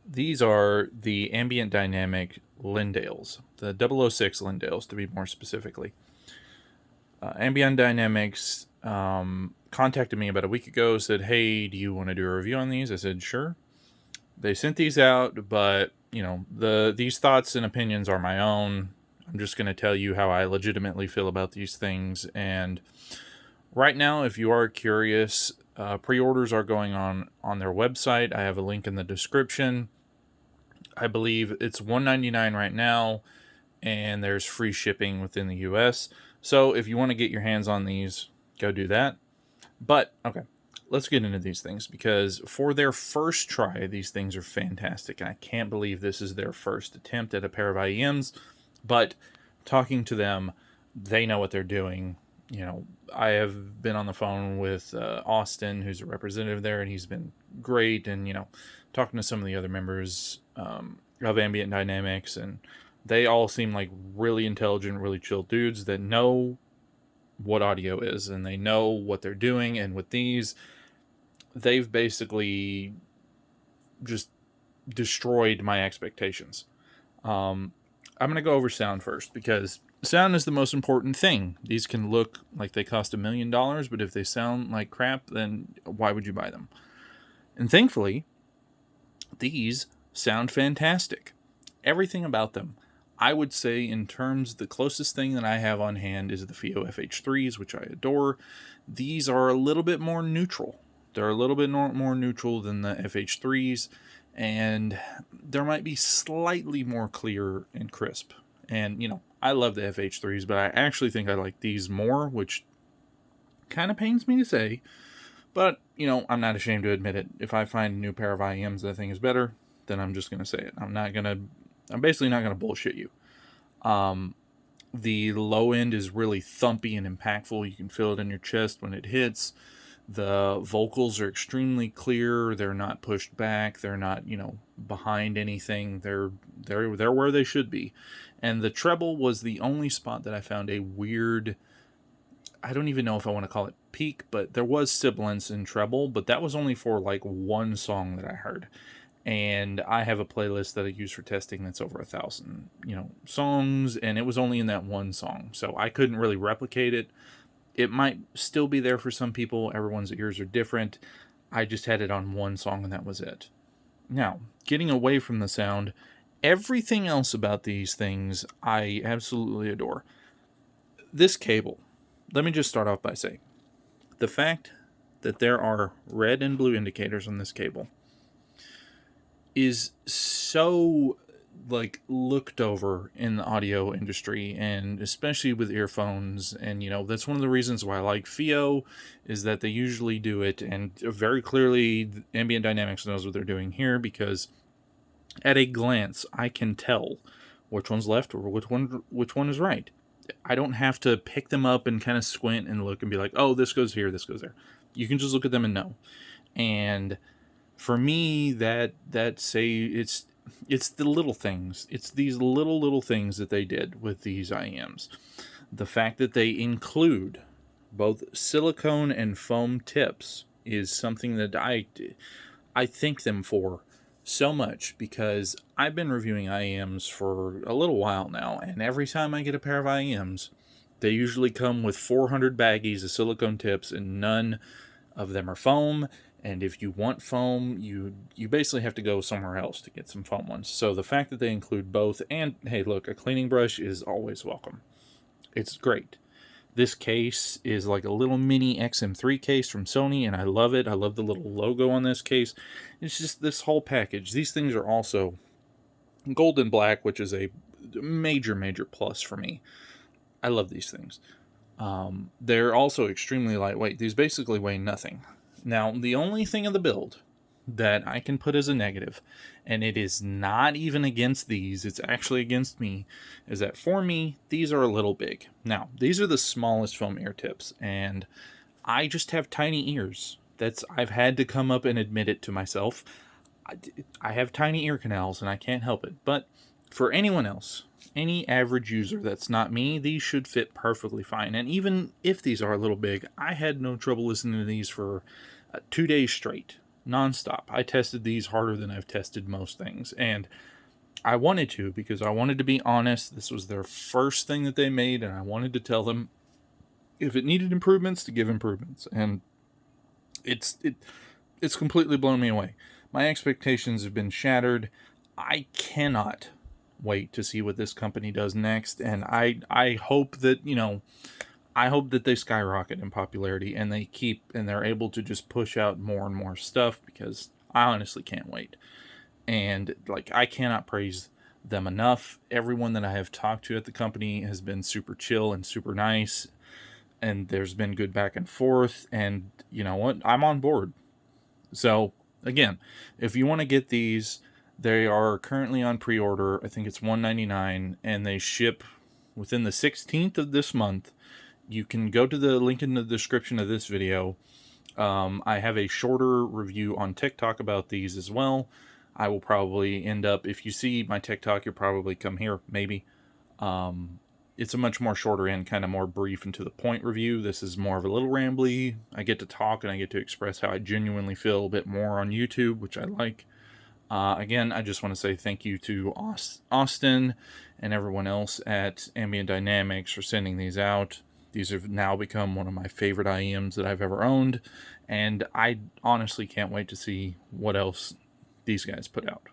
These are the Ambient Dynamic Lyndales, the 006 Lyndales to be more specifically. Ambient Dynamics contacted me about a week ago, said, hey, do you want to do a review on these? I said, sure. They sent these out, but, these thoughts and opinions are my own. I'm just going to tell you how I legitimately feel about these things. And right now, if you are curious, pre-orders are going on their website. I have a link in the description. I believe it's $199 right now, and there's free shipping within the US. So if you want to get your hands on these, go do that. But okay, let's get into these things, because for their first try, these things are fantastic, and I can't believe this is their first attempt at a pair of IEMs. But talking to them, they know what they're doing. I have been on the phone with Austin, who's a representative there, and he's been great. And talking to some of the other members of Ambient Dynamics, and they all seem like really intelligent, really chill dudes that know what audio is, and they know what they're doing. And with these, they've basically just destroyed my expectations. I'm going to go over sound first, because sound is the most important thing. These can look like they cost $1 million, but if they sound like crap, then why would you buy them? And thankfully, these sound fantastic. Everything about them. I would say, in terms, the closest thing that I have on hand is the FIO FH3s, which I adore. These are a little bit more neutral. They're a little bit more neutral than the FH3s, and there might be slightly more clear and crisp. And, I love the FH3s, but I actually think I like these more, which kind of pains me to say. But, I'm not ashamed to admit it. If I find a new pair of IEMs that I think is better, then I'm just going to say it. I'm basically not going to bullshit you. The low end is really thumpy and impactful. You can feel it in your chest when it hits. The vocals are extremely clear. They're not pushed back. They're not, behind anything. They're where they should be. And the treble was the only spot that I found a weird, I don't even know if I want to call it peak, but there was sibilance in treble, but that was only for like one song that I heard. And I have a playlist that I use for testing that's over 1,000, songs, and it was only in that one song. So I couldn't really replicate it. It might still be there for some people. Everyone's ears are different. I just had it on one song, and that was it. Now, getting away from the sound, everything else about these things I absolutely adore. This cable, let me just start off by saying, the fact that there are red and blue indicators on this cable is so looked over in the audio industry, and especially with earphones. And that's one of the reasons why I like FIO, is that they usually do it, and very clearly Ambient Dynamics knows what they're doing here, because at a glance I can tell which one's left or which one is right. I don't have to pick them up and kind of squint and look and be like, oh, this goes here, this goes there. You can just look at them and know. And for me, that say it's the little things. It's these little things that they did with these IEMs. The fact that they include both silicone and foam tips is something that I thank them for so much, because I've been reviewing IEMs for a little while now, and every time I get a pair of IEMs, they usually come with 400 baggies of silicone tips, and none of them are foam. And if you want foam, you basically have to go somewhere else to get some foam ones. So the fact that they include both, and hey, look, a cleaning brush is always welcome. It's great. This case is like a little mini XM3 case from Sony, and I love it. I love the little logo on this case. It's just this whole package. These things are also gold and black, which is a major plus for me. I love these things. They're also extremely lightweight. These basically weigh nothing. Now, the only thing of the build that I can put as a negative, and it is not even against these, it's actually against me, is that for me, these are a little big. Now, these are the smallest foam ear tips, and I just have tiny ears. I've had to come up and admit it to myself. I have tiny ear canals, and I can't help it. But for anyone else, any average user that's not me, these should fit perfectly fine. And even if these are a little big, I had no trouble listening to these for 2 days straight. nonstop. I tested these harder than I've tested most things, and I wanted to, because I wanted to be honest. This was their first thing that they made, and I wanted to tell them if it needed improvements, to give improvements. And it's completely blown me away. My expectations have been shattered. I cannot wait to see what this company does next, and I hope that, I hope that they skyrocket in popularity, and they're able to just push out more and more stuff, because I honestly can't wait. And like, I cannot praise them enough. Everyone that I have talked to at the company has been super chill and super nice, and there's been good back and forth, and you know what? I'm on board. So again, if you want to get these, they are currently on pre-order. I think it's $199, and they ship within the 16th of this month. You can go to the link in the description of this video. I have a shorter review on TikTok about these as well. I will probably end up, if you see my TikTok, you'll probably come here, maybe. It's a much more shorter and kind of more brief and to the point review. This is more of a little rambly. I get to talk and I get to express how I genuinely feel a bit more on YouTube, which I like. Again, I just want to say thank you to Austin and everyone else at Ambient Dynamics for sending these out. These have now become one of my favorite IEMs that I've ever owned, and I honestly can't wait to see what else these guys put out.